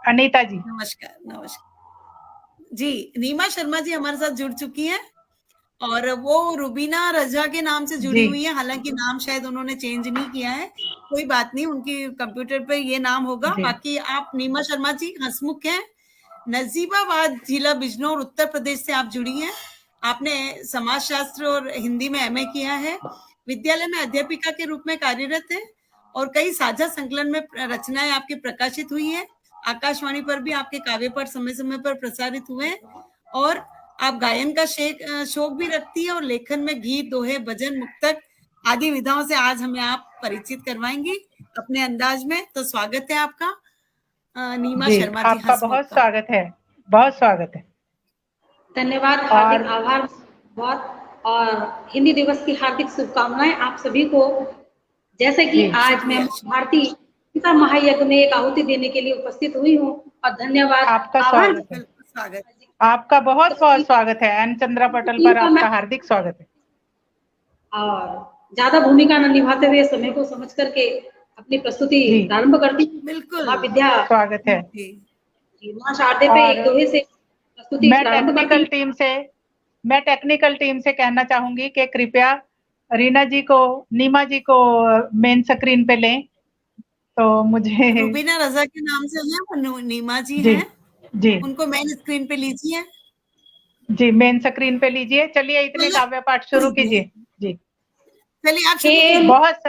अनीता जी। नमस्कार। नमस्कार जी। नीमा शर्मा जी हमारे साथ जुड़ चुकी हैं और वो रुबीना रजा के नाम से जुड़ी हुई है, हालांकि नाम शायद उन्होंने चेंज नहीं किया है। कोई बात नहीं, उनकी कंप्यूटर पे ये नाम होगा। बाकी आप नीमा शर्मा जी हंसमुख हैं, नजीबाबाद जिला बिजनौर उत्तर प्रदेश से आप जुड़ी हैं। आपने समाजशास्त्र और हिंदी में एमए किया है, विद्यालय में अध्यापिका के रूप में कार्यरत है और कई साझा संकलन में रचनाएं आपकी प्रकाशित हुई है। आकाशवाणी पर भी आपके काव्य पाठ समय समय पर प्रसारित हुए और आप गायन का शौक भी रखती है और लेखन में गीत, दोहे, भजन, मुक्तक आदि विधाओं से आज हमें आप परिचित करवाएंगी अपने अंदाज में। तो स्वागत है आपका नीमा शर्मा जी। आपका बहुत स्वागत है, बहुत स्वागत है। धन्यवाद, हार्दिक आभार बहुत, और हिंदी दिवस की हार्दिक शुभकामनाएं आप सभी को। जैसे कि आज मैं भारतीय गीता महायज्ञ में एक आहुति देने के लिए उपस्थित हुई हूँ और धन्यवाद, आपका स्वागत है। आपका बहुत बहुत स्वागत है। एन चंद्रा पटल पर आपका हार्दिक स्वागत है। और ज्यादा भूमिका न निभाते हुए समय को समझ करके अपनी प्रस्तुति प्रारंभ करती हूँ। बिल्कुल, विद्या स्वागत है। मां शारदे पे एक दोहे से प्रस्तुति प्रारंभ करती हूँ। मैं टेक्निकल टीम से कहना चाहूंगी कि कृपया रीना जी को, नीमा जी को मेन स्क्रीन पे लें। तो मुझे रुबीना रजा के नाम से है, नीमा जी हैं, जी उनको मेन स्क्रीन पे लीजिए। जी, मेन स्क्रीन पे लीजिए। चलिए इतने काव्य पाठ शुरू कीजिए जी। चलिए आप शुरू। बहुत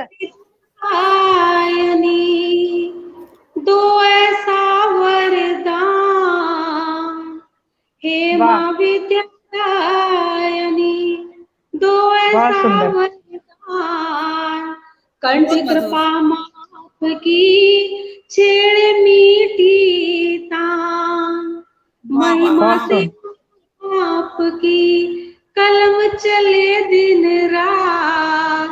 दो ऐसा वरदान, हे मां विद्यायनी, दो ऐसा वरदान, कंठ कृपा माप की छेड़ मीठी तान, महिमा से आपकी कलम चले दिन रात,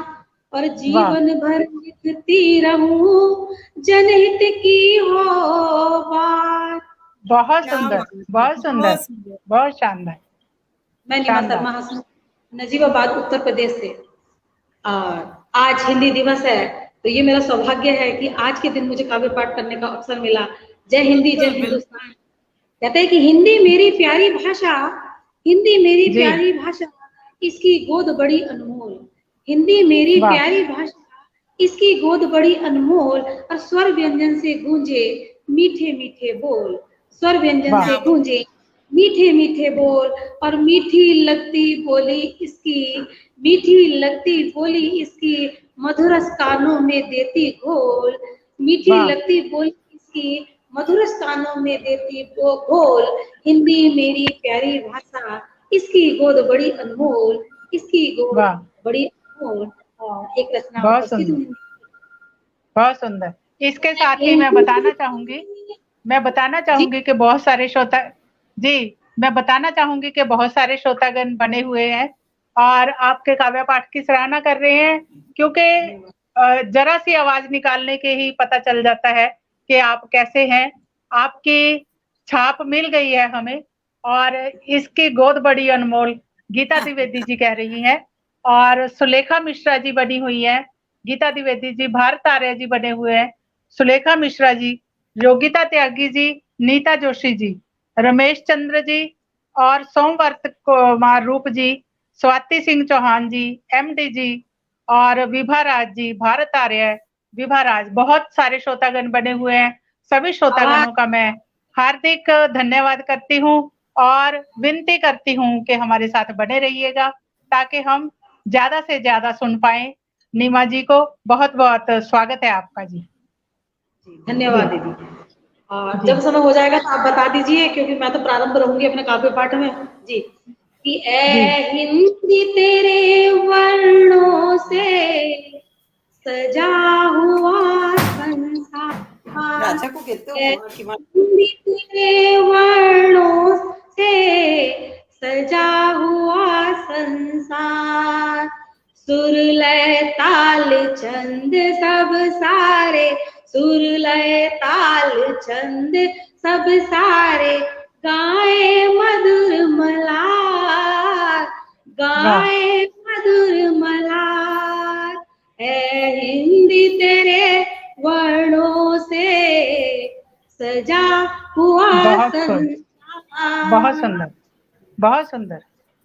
और जीवन भर लिखती रहूं जनहित की हो बात। बहुत सुंदर, बहुत सुंदर, बहुत शानदार। मैं नीमा शर्मा नजीबाबाद उत्तर प्रदेश से। और आज हिंदी दिवस है, तो ये मेरा सौभाग्य है कि आज के दिन मुझे काव्य पाठ करने का अवसर मिला। जय हिंदी, जय हिंदुस्तान। कहते हैं कि हिंदी मेरी प्यारी भाषा, हिंदी मेरी प्यारी भाषा, इसकी गोद बड़ी अनमोल। हिंदी मेरी प्यारी भाषा, इसकी गोद बड़ी अनमोल, और स्वर व्यंजन से गूंजे मीठे मीठे बोल, स्वर व्यंजन से गूंजे मीठे मीठे बोल, और मीठी लगती बोली इसकी, मीठी लगती बोली इसकी, मधुरस कानों में देती घोल, मीठी लगती बोली इसकी, मधुरस कानों में देती वो घोल। हिंदी मेरी प्यारी भाषा, इसकी गोद बड़ी अनमोल, इसकी गोद बड़ी अनमोल। और एक रचना बहुत सुंदर, बहुत सुंदर। इसके साथ ही मैं बताना चाहूंगी कि बहुत सारे श्रोता मैं बताना चाहूंगी कि बहुत सारे श्रोतागण बने हुए हैं और आपके काव्य पाठ की सराहना कर रहे हैं, क्योंकि जरा सी आवाज निकालने के ही पता चल जाता है कि आप कैसे हैं। आपकी छाप मिल गई है हमें, और इसकी गोद बड़ी अनमोल गीता द्विवेदी जी कह रही हैं, और सुलेखा मिश्रा जी बनी हुई है, गीता द्विवेदी जी, भारत आर्य जी बने हुए हैं, सुलेखा मिश्रा जी, योगिता त्यागी जी, नीता जोशी जी, रमेश चंद्र जी, और सोमवर्त कुमार रूप जी, स्वाति सिंह चौहान जी, एमडी जी, और विभा राज जी, भारत आर्य विभा राज। बहुत सारे श्रोतागण बने हुए हैं। सभी श्रोतागणों का मैं हार्दिक धन्यवाद करती हूँ और विनती करती हूँ कि हमारे साथ बने रहिएगा ताकि हम ज्यादा से ज्यादा सुन पाए। नीमा जी को बहुत बहुत स्वागत है आपका जी। धन्यवाद दीदी। और जब समय हो जाएगा तो आप बता दीजिए, क्योंकि मैं तो प्रारंभ रहूंगी अपने काव्य पाठ में जी। कि ऐ हिंदी तेरे वर्णों से सजा हुआ संसार, राजा को कहते हो हिंदी तेरे वर्णों से सजा हुआ संसार, सुर लय ताल छंद सब सारे, सुर लय ताल छंद सब सारे, गाए मधुर मलार, गाए मधुर मलार। है हिंदी तेरे वर्णों से सजा हुआ बहुत संसार। बहुत सुंदर, बहुत सुंदर,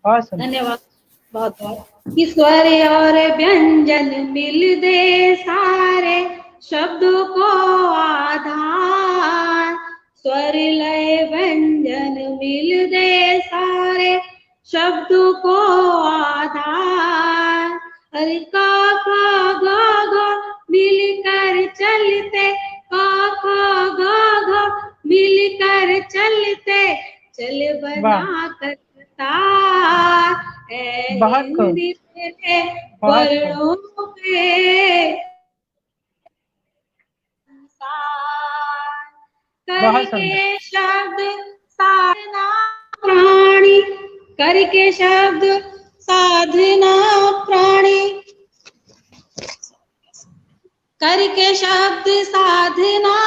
बहुत सुंदर। धन्यवाद बहुत बहुत। कि स्वर और व्यंजन मिल दे सारे शब्दों को आधार, स्वर लय व्यंजन मिल दे सारे शब्दों को आधार। अरे का गा गा मिलकर चलते, का गा मिलकर चलते, चल बना कर तार। बहुत खूब, हिंदी तेरे बहुत खूब। वर्णों पे बहुत सुंदर। करके शब्द साधना प्राणी, करके शब्द साधना प्राणी, करके शब्द साधना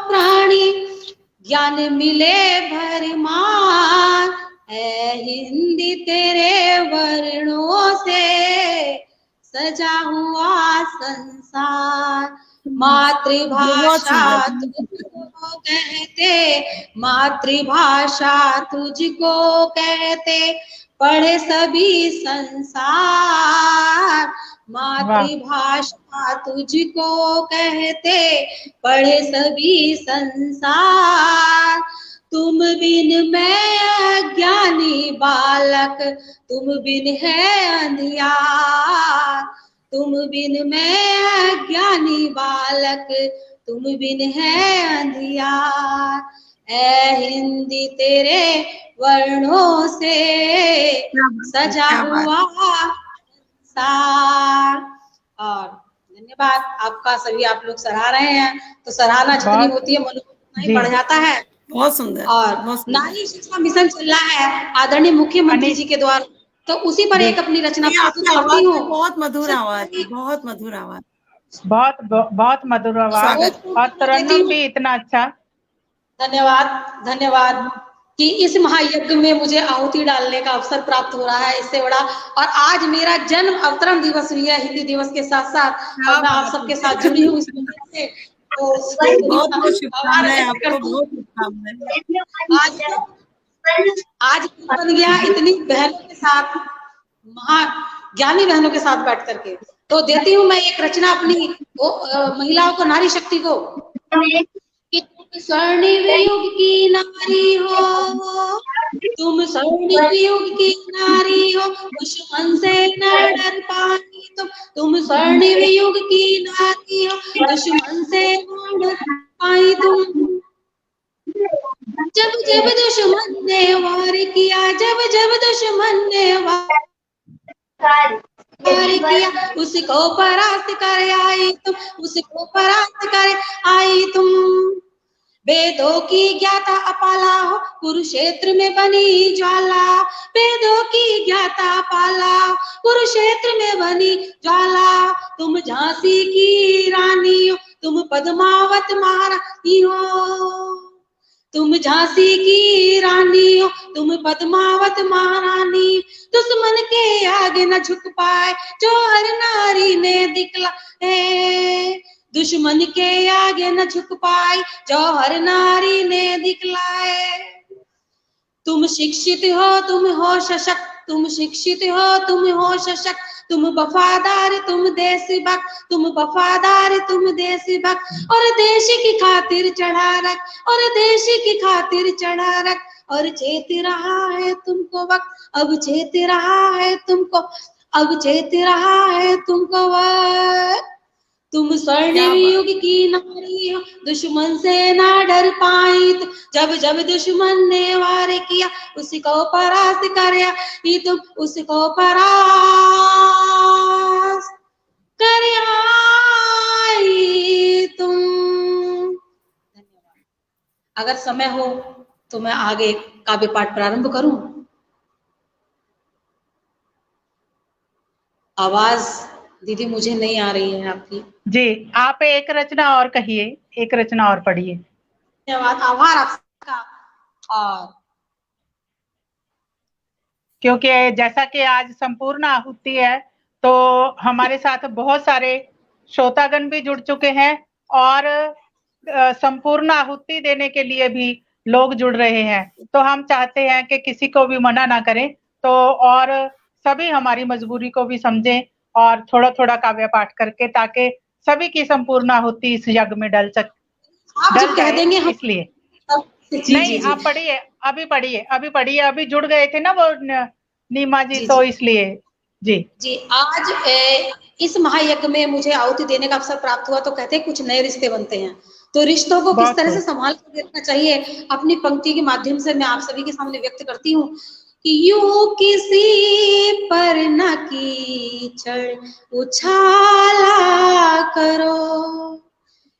प्राणी, ज्ञान मिले भरमार। है हिंदी तेरे वर्णों से सजा हुआ संसार। मातृभाषा तुझको कहते, मातृभाषा तुझको कहते, पढ़े सभी संसार। मातृभाषा तुझको कहते, पढ़े सभी संसार। तुम बिन मैं अज्ञानी बालक, तुम बिन है अंधियार। तुम बिन मैं अज्ञानी बालक, तुम बिन है अंधियार। ऐ हिंदी तेरे वर्णों से सजा हुआ संसार। और धन्यवाद आपका, सभी आप लोग सराह रहे हैं, तो सराहना जितनी होती है मन उतना ही बढ़ जाता है। बहुत सुंदर। और नारी शिक्षा मिशन चल रहा है आदरणीय मुख्यमंत्री जी के द्वारा, तो उसी पर एक अपनी रचना प्रस्तुत करती हूँ। बहुत मधुर आवाज, बहुत मधुर आवाज, बहुत बहुत मधुर आवाज, और तरन्नुम भी इतना अच्छा। धन्यवाद धन्यवाद कि इस महायज्ञ में मुझे आहुति डालने का अवसर प्राप्त हो रहा है, इससे बड़ा। और आज मेरा जन्म अवतरण दिवस भी है हिंदी दिवस के साथ साथ, और मैं आप सबके साथ जुड़ी हूँ इस वजह से। तो बहुत बहुत शुभकामनाएं आपको, बहुत शुभकामनाएं। आज बन गया इतनी बहनों के साथ, महाज्ञानी बहनों के साथ बैठ करके। तो देती हूँ मैं एक रचना अपनी महिलाओं को, नारी शक्ति को। तुम स्वर्णिम युग की नारी हो, तुम स्वर्णिम युग की नारी हो, दुश्मन से न डर पाई तुम स्वर्णिम युग की नारी हो, दुश्मन से न डर पाई तुम। जब जब दुश्मन ने वार किया, जब जब दुश्मन ने वार किया, उसको परास्त कर आई तुम, उसको परास्त कर आई तुम। वेदों की ज्ञाता अपाला हो, कुरुक्षेत्र में बनी ज्वाला। वेदों की ज्ञाता अपाला, कुरुक्षेत्र में बनी ज्वाला। तुम झांसी की रानी हो, तुम पद्मावत महारानी हो। तुम झांसी की रानी हो, तुम पद्मावत महारानी। दुश्मन के आगे न झुक पाए जो हर नारी ने दिखलाए, दुश्मन के आगे न झुक पाई जो हर नारी ने दिखलाए। तुम शिक्षित हो, तुम हो सशक्त, तुम शिक्षित हो, तुम हो सशक्त, तुम वफादार, तुम देशभक्त, तुम वफादार, तुम देशभक्त। और देश की खातिर चढ़ा रख, और देश की खातिर चढ़ा रख। और चेत रहा है तुमको वक्त, अब चेत रहा है तुमको, अब चेत रहा है तुमको वक्त। तुम स्वर्णिम युग की नारी हो, दुश्मन से ना डर पाई। जब जब दुश्मन ने वार किया, उसको परास्त करया ही तुम, उसको परास्त करया ही तुम। धन्यवाद। अगर समय हो तो मैं आगे काव्य पाठ प्रारंभ करूं। आवाज दीदी मुझे नहीं आ रही है आपकी। जी, आप एक रचना और कहिए, एक रचना और पढ़िए। धन्यवाद, आभार आपका। और क्योंकि जैसा कि आज संपूर्ण आहुति है, तो हमारे साथ बहुत सारे श्रोतागण भी जुड़ चुके हैं, और संपूर्ण आहुति देने के लिए भी लोग जुड़ रहे हैं, तो हम चाहते हैं कि किसी को भी मना ना करें, तो और सभी हमारी मजबूरी को भी समझें और थोड़ा-थोड़ा काव्य पाठ करके, ताकि सभी की संपूर्ण आहुति इस यज्ञ में डल आप जब कह जाए, देंगे हम इसलिए। जी नहीं, जी जी आप पढ़िए, अभी पढ़िए, अभी पढ़िए, अभी जुड़ गए थे ना वो नीमा जी, जी तो जी इसलिए। जी जी। आज इस महायज्ञ में मुझे आहुति देने का अवसर प्राप्त हुआ, तो कहते हैं कुछ नए रिश्ते बनते हैं, तो रिश्तों को किस बहुत तरह से खूब। संभाल कर देखना चाहिए, अपनी पंक्ति के माध्यम से मैं आप सभी के सामने व्यक्त करती हूँ कि यूं किसी पर न कीचड़ उछाला करो,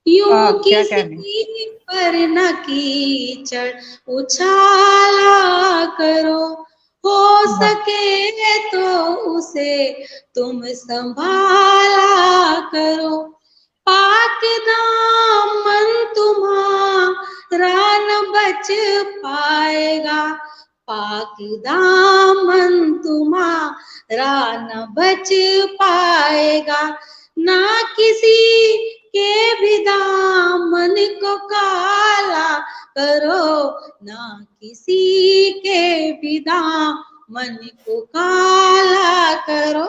यूं क्या किसी कहने। पर न कीचड़ उछाला करो, हो वाह, सके तो उसे तुम संभाला करो, पाक दामन तुम्हारा न बच पाएगा, पाक दामन तुम्हारा न बच पाएगा, ना किसी के भी दामन को काला करो, ना किसी के भी दामन को काला करो,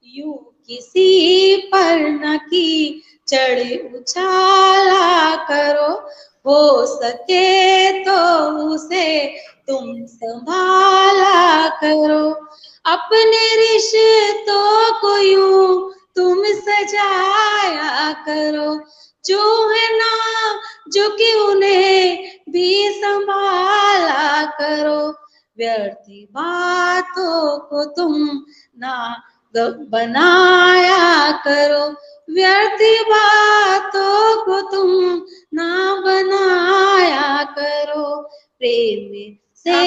यूं किसी पर न कीचड़ उछाला करो, हो सके तो उसे तुम संभाला करो, अपने रिश्तों को यूं तुम सजाया करो, जो है ना जो कि उन्हें भी संभाला करो, व्यर्थ बातों को तुम ना बनाया करो, व्यर्थ बातों को तुम ना बनाया करो, प्रेम से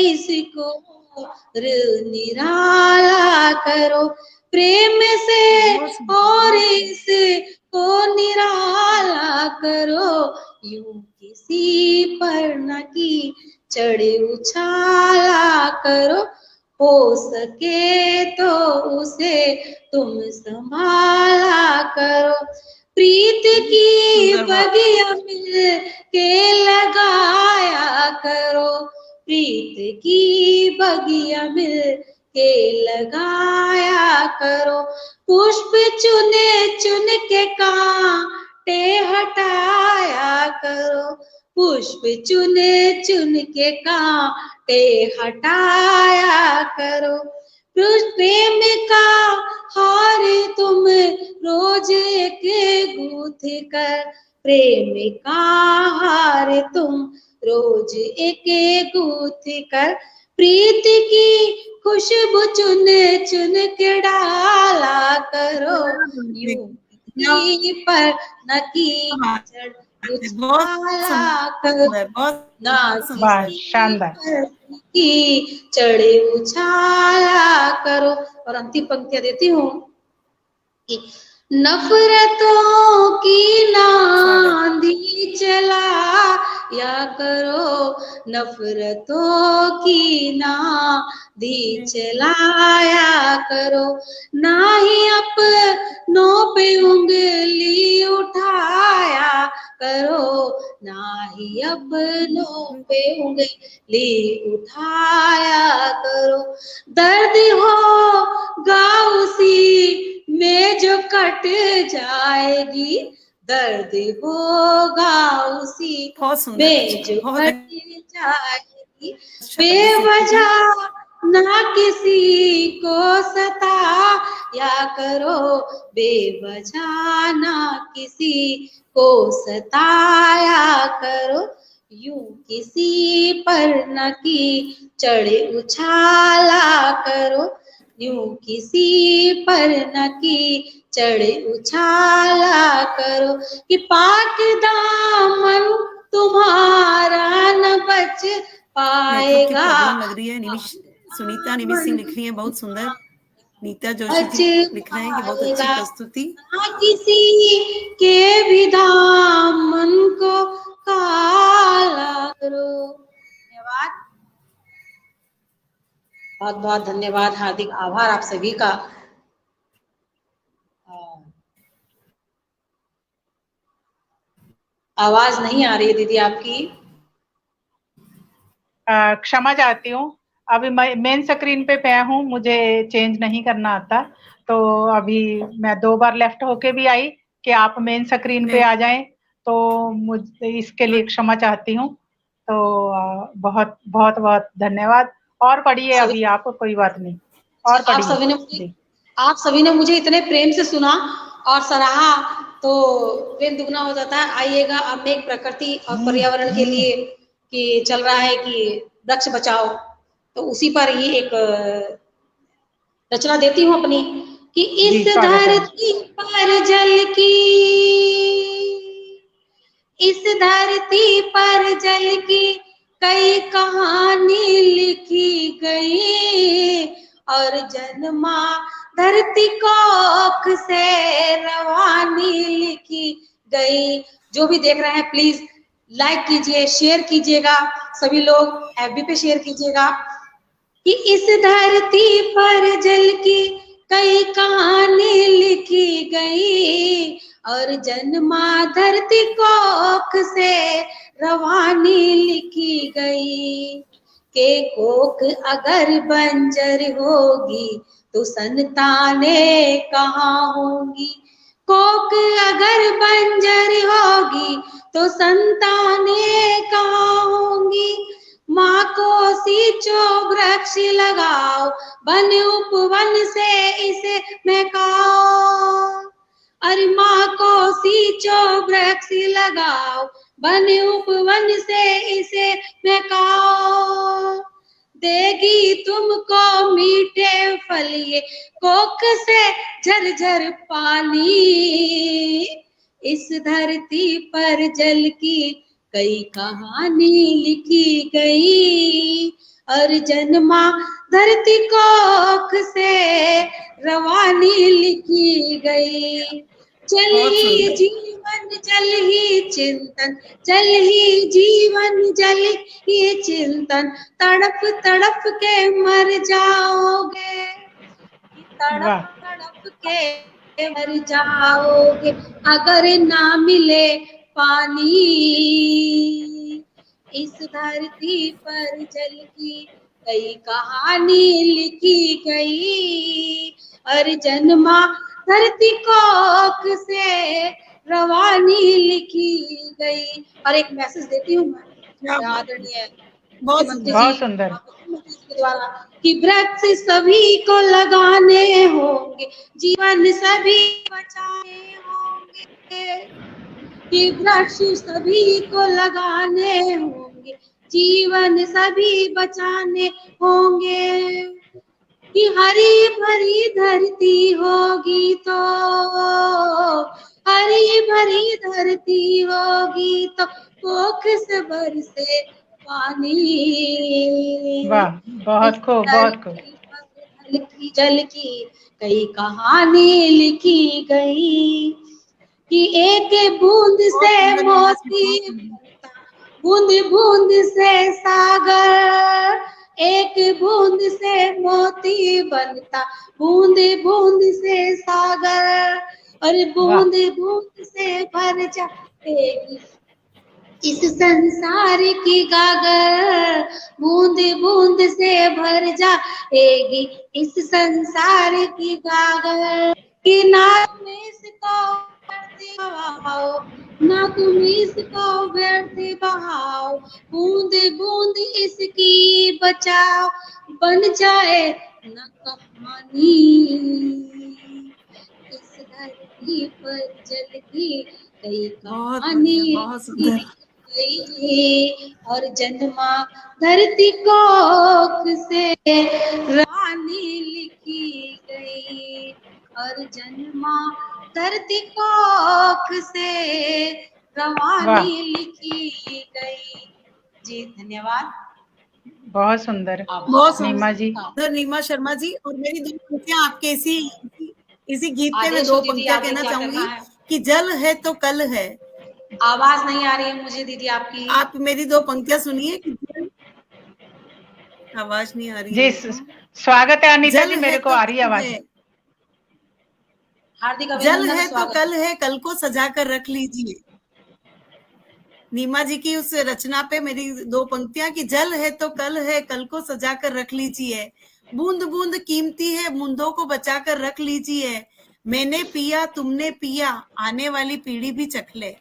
इसको निराला करो, प्रेम से और इसको निराला करो, यूं किसी पर न कीचड़ उछाला करो, हो सके तो उसे तुम संभाला करो, प्रीत की बगिया मिल के लगाया करो, प्रीत की बगिया मिल के लगाया करो, पुष्प चुने चुन के कांटे हटाया करो, पुष्प चुने चुन के कांटे हटाया करो, प्रेम का हार तुम रोज एक गूंथ कर, प्रेम का हार तुम रोज एक गूंथ कर, प्रीत की खुशबू चुन चुन के डाला करो, यूं किसी पर न कीचड़ उछाला करो, ना वाह, किसी शानदार। पर कीचड़ उछाला करो। और अंतिम पंक्तियां देती हूँ कि नफरतों की नांदी चलाया करो, नफरतों की नांदी चलाया करो, ना ही अपनों पे उंगली उठाया करो, ना ही अपनों पे उंगली उठाया करो, दर्द होगा उसी में जो कट जाएगी, दर्द होगा उसी में जो कट जाएगी, बेवजह ना किसी को सताया करो, बेवजह ना किसी को सताया करो, यूं किसी पर न कीचड़ उछाला करो, यूं किसी पर न कीचड़ उछाला करो, कि पाक दामन तुम्हारा न बच पाएगा, लग रही है। सुनीता निमिष सिंह लिख रही है, बहुत सुंदर। नीता जोशी जी लिख रहे हैं कि बहुत अच्छी प्रस्तुति, ना किसी के भी दामन को काला करो। धन्यवाद, बहुत बहुत धन्यवाद, हार्दिक आभार आप सभी का। आवाज नहीं आ रही है दीदी आपकी। क्षमा चाहती हूँ। अभी मेन स्क्रीन पे मैं हूँ, मुझे चेंज नहीं करना आता, तो अभी मैं 2 बार लेफ्ट होके भी आई कि आप मेन स्क्रीन पे आ जाएं, तो मुझे इसके लिए क्षमा चाहती हूँ। तो बहुत बहुत बहुत धन्यवाद। और पढ़िए अभी आप, कोई बात नहीं, और पढ़िए। आप सभी ने मुझे इतने प्रेम से सुना और सराहा, तो प्रेम दुगना हो जाता है। आइएगा, अब मैं एक प्रकृति और पर्यावरण के लिए कि चल रहा है कि वृक्ष बचाओ, तो उसी पर ही एक रचना देती हूँ अपनी कि इस धरती पर जल की, इस धरती पर जल की कई कहानी लिखी गई, और जन्मा धरती कोख से रवानी लिखी गई। जो भी देख रहे हैं प्लीज लाइक कीजिए, शेयर कीजिएगा, सभी लोग एफबी पे शेयर कीजिएगा कि इस धरती पर जल की कई कहानी लिखी गई, और जन्मा धरती कोख से रवानी लिखी गई। के कोख अगर बंजर होगी तो संतानें कहाँ होंगी, कोख अगर बंजर होगी तो संतानें कहाँ होंगी। माँ को सींचो वृक्ष लगाओ, वन उपवन से इसे महकाओ। अरे माँ को सींचो वृक्ष लगाओ, वन उपवन से इसे महकाओ। देगी तुमको मीठे फल ये कोख से झरझर पानी, इस धरती पर जल की कई कहानी लिखी गई, और जन्मा धरती कोख से रवानी लिखी गई। जल ही जीवन जल ही चिंतन, जल ही जीवन जल ही चिंतन, तड़प तड़प के मर जाओगे, तड़प तड़प के मर जाओगे अगर ना मिले पानी। इस धरती पर जल की कई कहानी लिखी गई, और जन्मा धरती कोख से रवानी लिखी गई। और एक मैसेज देती हूँ मैं आदरणीय बहुत सुंदर द्वारा कि वृक्ष सभी को लगाने होंगे, जीवन सभी बचाने होंगे, कि वृक्ष सभी को लगाने होंगे, जीवन सभी बचाने होंगे। कि हरी भरी धरती होगी तो, हरी भरी धरती होगी तो कोख से बरसे पानी। वाह, बहुत खूब, बहुत खूब। जल की कई कहानी लिखी गई, कि एक बूंद से मोती बनता, बूंद बूंद से सागर, एक बूंद से मोती बनता, बूंद बूंद से सागर, और बूंद बूंद से भर जाएगी इस संसार की गागर, बूंद बूंद से भर जाएगी इस संसार की गागर। कि ना तुम इसको व्यर्थ बहाओ, ना तुम इसको व्यर्थ बहाओ, बूंद बूंद इसकी बचाओ, बन जाए न कहानी। इस धरती पर जल की कई कहानी गई, और जन्मा धरती कोख से रानी लिखी गई, और जन्मा धरती कोख से रवानी लिखी गई। जी धन्यवाद। बहुत सुंदर, बहुत नीमा जी। नीमा शर्मा जी, और मेरी दो पंक्तियां आपके इसी गीत पे मैं दो पंक्तियां कहना चाहूंगी कि जल है तो कल है। आवाज नहीं आ रही है मुझे दीदी आपकी। आप मेरी दो पंक्तियां सुनिए कि आवाज नहीं आ रही जी। स्वागत है अनीता जी, मेरे को आ रही है आवाज। हार्दिक जल है तो कल है, कल को सजा कर रख लीजिए। नीमा जी की उस रचना पे मेरी 2 पंक्तियां कि जल है तो कल है, कल को सजा कर रख लीजिए, बूंद बूंद कीमती है, बूंदों को बचा कर रख लीजिए, मैंने पिया तुमने पिया, आने वाली पीढ़ी भी चख ले,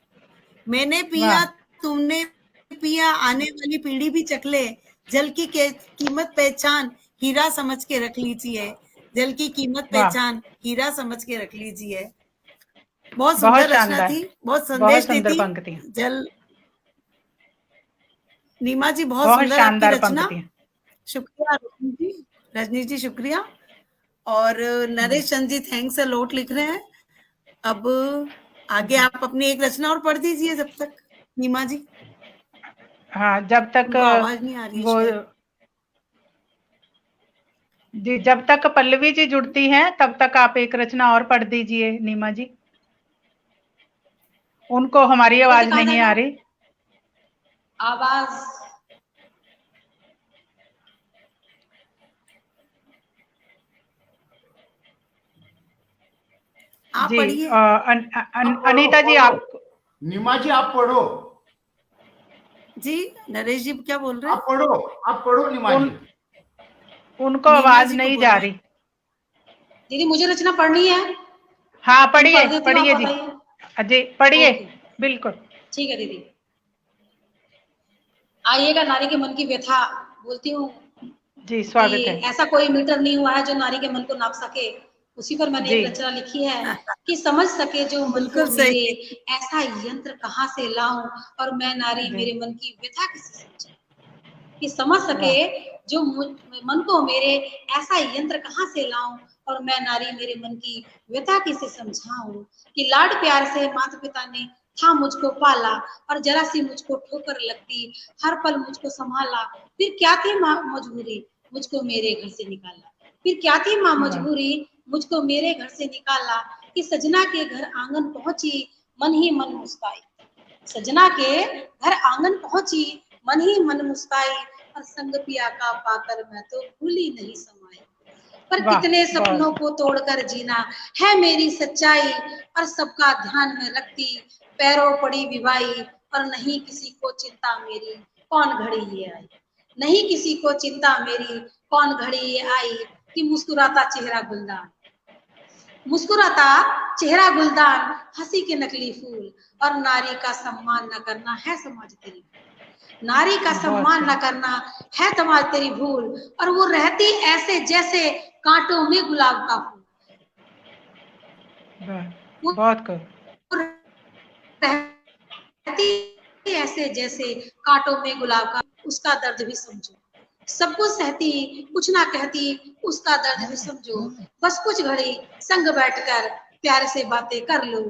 मैंने पिया तुमने पिया, आने वाली पीढ़ी भी चख ले, जल की कीमत पहचान, हीरा समझ के रख लीजिए, जल की कीमत पहचान, हीरा समझ के रख लीजिए। बहुत सुंदर रचना थी, बहुत संदेश देती। जल नीमा जी बहुत सुंदर आपकी रचना, शुक्रिया रजनी जी शुक्रिया। और Naresh Chand ji thanks a lot लिख रहे हैं। अब आगे आप अपनी एक रचना और पढ़ दीजिए जब तक नीमा जी। हाँ, जब तक आवाज नहीं आ रही वो जी, जब तक पल्लवी जी जुड़ती हैं तब तक आप एक रचना और पढ़ दीजिए नीमा जी। उनको हमारी आवाज नहीं आ रही। आवाज आप पढ़िए। अनीता जी आप, नीमा जी आप पढ़ो। जी नरेश जी क्या बोल रहे हैं? आप पढ़ो नीमा जी। उनको आवाज नहीं जा रही। दीदी मुझे रचना पढ़नी है। हाँ पढ़िए जी, अजय पढ़िए। बिल्कुल ठीक है दीदी। आइएगा, नारी के मन की व्यथा बोलती हूँ जी, स्वागत है। ऐसा कोई मीटर नहीं हुआ है जो नारी के मन को नाप सके, उसी पर मैंने एक रचना लिखी है कि समझ सके जो मन को मेरे, ऐसा यंत्र कहाँ से लाऊं, और मैं नारी मेरे मन की व्यथा किसे समझाऊं। कि समझ सके जो मन को मेरे, ऐसा यंत्र कहाँ से लाऊं, और मैं नारी मेरे मन की व्यथा किसे समझाऊं। कि लाड प्यार से माता पिता ने था मुझको पाला, और जरा सी मुझको ठोकर लगती, हर पल मुझको संभाला। फिर क्या थी माँ मजबूरी, मुझको मेरे घर से निकाला। फिर क्या थी माँ मजबूरी, मुझको मेरे घर से निकाला। कि सजना के घर आंगन पहुंची, मन ही मन मुस्काई। सजना के घर आंगन पहुंची, मन ही मन मुस्काई, और संग पिया का पाकर मैं तो भूली नहीं समाई। पर कितने सपनों को तोड़कर जीना है मेरी सच्चाई, और सबका ध्यान में रखती पैरों पड़ी विवाई। और नहीं किसी को चिंता मेरी, कौन घड़ी ये आई। नहीं किसी को चिंता मेरी, कौन घड़ी ये आई। कि मुस्कुराता चेहरा गुलदान, मुस्कुराता चेहरा गुलदान, हंसी के नकली फूल, और नारी का सम्मान न करना है समाज तेरी, नारी का सम्मान न करना है समाज तेरी भूल। और वो रहती ऐसे जैसे कांटों में गुलाब का फूल। बहुत रहती ऐसे जैसे कांटों में गुलाब का, उसका दर्द भी समझो। सब कुछ सहती कुछ ना कहती, उसका दर्द भी समझो। बस कुछ घड़ी संग बैठकर प्यार से बातें कर लो,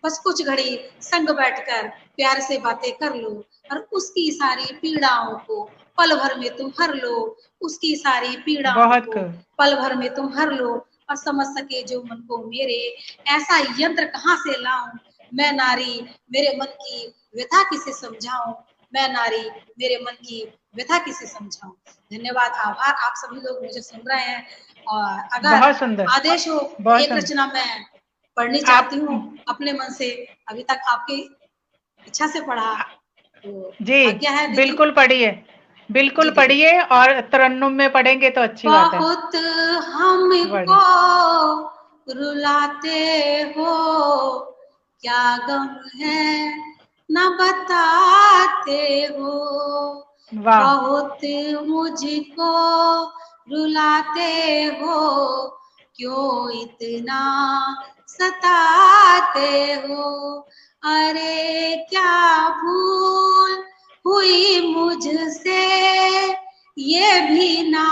बस कुछ घड़ी संग बैठकर प्यार से बातें कर लो। और उसकी सारी पीड़ाओं को पल भर में तुम हर लो, उसकी सारी पीड़ाओं को पल भर में तुम हर लो। और समझ सके जो मन को मेरे, ऐसा यंत्र कहाँ से लाऊं, मैं नारी मेरे मन की व्यथा किसे समझाऊं। मैं नारी मेरे मन की व्यथा किसे समझाऊं। धन्यवाद, आभार। आप सभी लोग मुझे सुन रहे हैं, और अगर आदेश हो एक रचना मैं पढ़नी चाहती हूँ अपने मन से। अभी तक आपकी इच्छा से पढ़ा तो जी है बिल्कुल पढ़िए, बिल्कुल पढ़िए, और तरन्नुम में पढ़ेंगे तो अच्छी बात है। बहुत हमको रुलाते हो, क्या गम है न बताते हो। बहुत मुझको रुलाते हो, क्यों इतना सताते हो। अरे क्या भूल हुई मुझसे, ये भी ना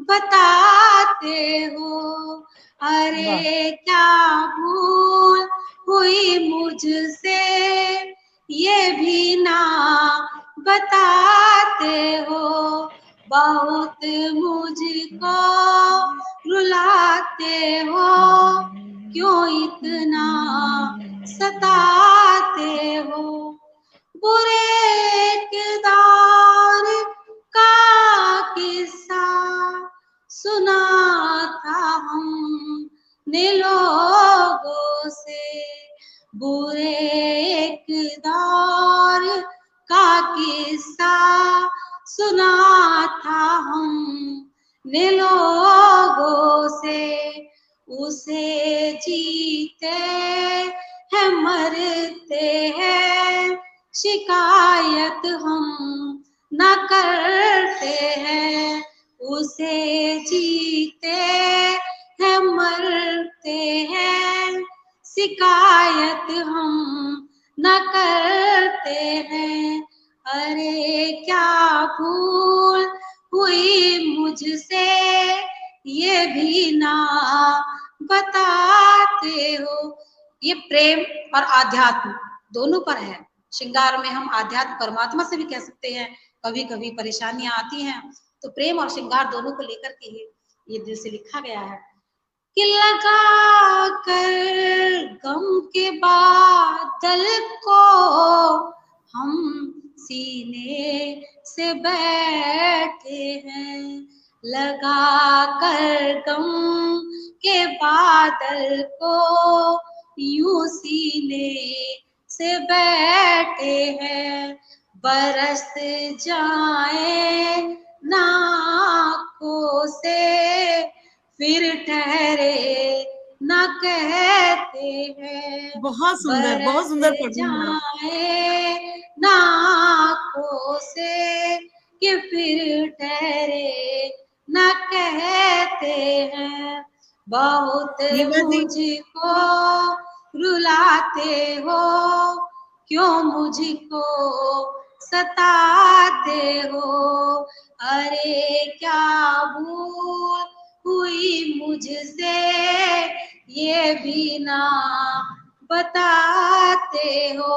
बताते हो। अरे क्या भूल हुई मुझसे, ये भी ना बताते हो। बहुत मुझको रुलाते हो, क्यों इतना सताते हो। बुरे किरदार का किस्सा सुना था हमने लोगों से, बुरे किरदार सुना था हमने लोगों से, उसे जीते हैं मरते हैं, शिकायत हम न करते हैं, उसे जीते हैं मरते हैं, शिकायत हम न करते हैं। अरे क्या भूल हुई मुझसे ये भी ना बताते हो। ये प्रेम और आध्यात्म दोनों पर है। श्रृंगार में हम आध्यात्म परमात्मा से भी कह सकते हैं। कभी कभी परेशानियां आती हैं तो प्रेम और श्रृंगार दोनों को लेकर के ही ये दिल से लिखा गया है कि लगा कर गम के बादल को हम सीने से बैठे हैं, लगा कर गम के बादल को यूं सीने से बैठे हैं, बरस जाए नाकों से फिर ठहरे ना कहते हैं। बहुत सुंदर जाए नाकों से कि फिर ठहरे ना कहते हैं। बहुत मुझको रुलाते हो, क्यों मुझको सताते हो। अरे क्या भूल हुई मुझसे ये भी ना बताते हो।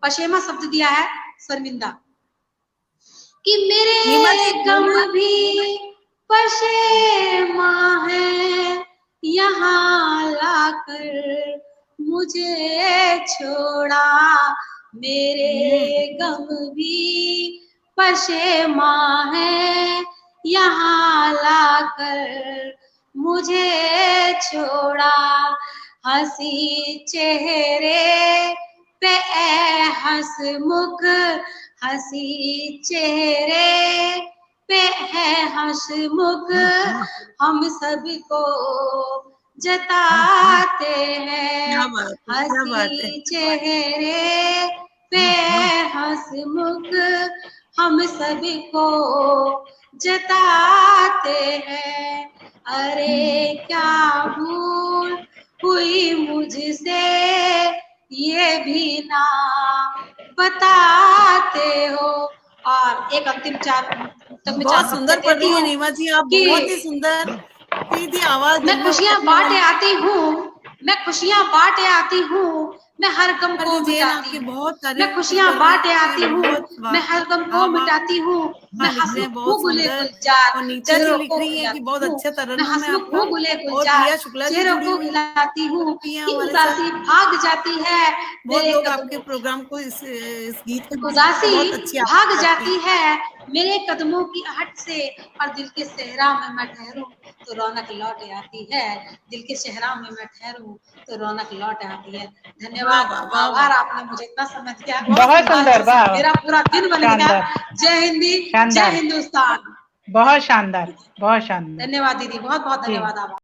पशेमा शब्द दिया है शर्मिंदा कि मेरे गम भी पशेमा है, यहाँ लाकर मुझे छोड़ा। मेरे गम भी पशेमा है, यहाँ लाकर मुझे छोड़ा। हंसी चेहरे पे ए हंसमुख, हंसी चेहरे पे है हंसमुख, हम सबको जताते हैं। हंसी चेहरे पे हंसमुख, हम सबको जताते हैं। अरे क्या भूल हुई मुझसे ये भी ना बताते हो। और एक अंतिम बहुत सुंदर पढ़ रही है नीमा जी आप, बहुत ही सुंदर सीधी आवाज। मैं खुशियां बांटे आती हूँ, मैं खुशियां बांटे आती हूँ, मैं हर गम को मिटाती हूँ। मैं खुशियां बांटे आती हूँ, मैं हर गम को मिटाती हूँ। मैं हंसमुख गुले गुलजार चेहरों को खिलाती हूँ, मैं हंसमुख गुले गुलजार चेहरों को खिलाती हूँ। उदासी भाग जाती है मेरे आपके प्रोग्राम को इस गीत को उदासी भाग जाती है मेरे कदमों की आहट से, और दिल के सहरा में मैं ठहरूं तो रौनक लौट आती है। दिल के शहरा में मैं ठहरूं तो रौनक लौट आती है। धन्यवाद, आभार, आपने मुझे इतना समय दिया। बहुत सुंदर, मेरा पूरा दिन बन गया। जय हिंदी, जय हिंदुस्तान। बहुत शानदार, बहुत शानदार। धन्यवाद दीदी, बहुत बहुत धन्यवाद।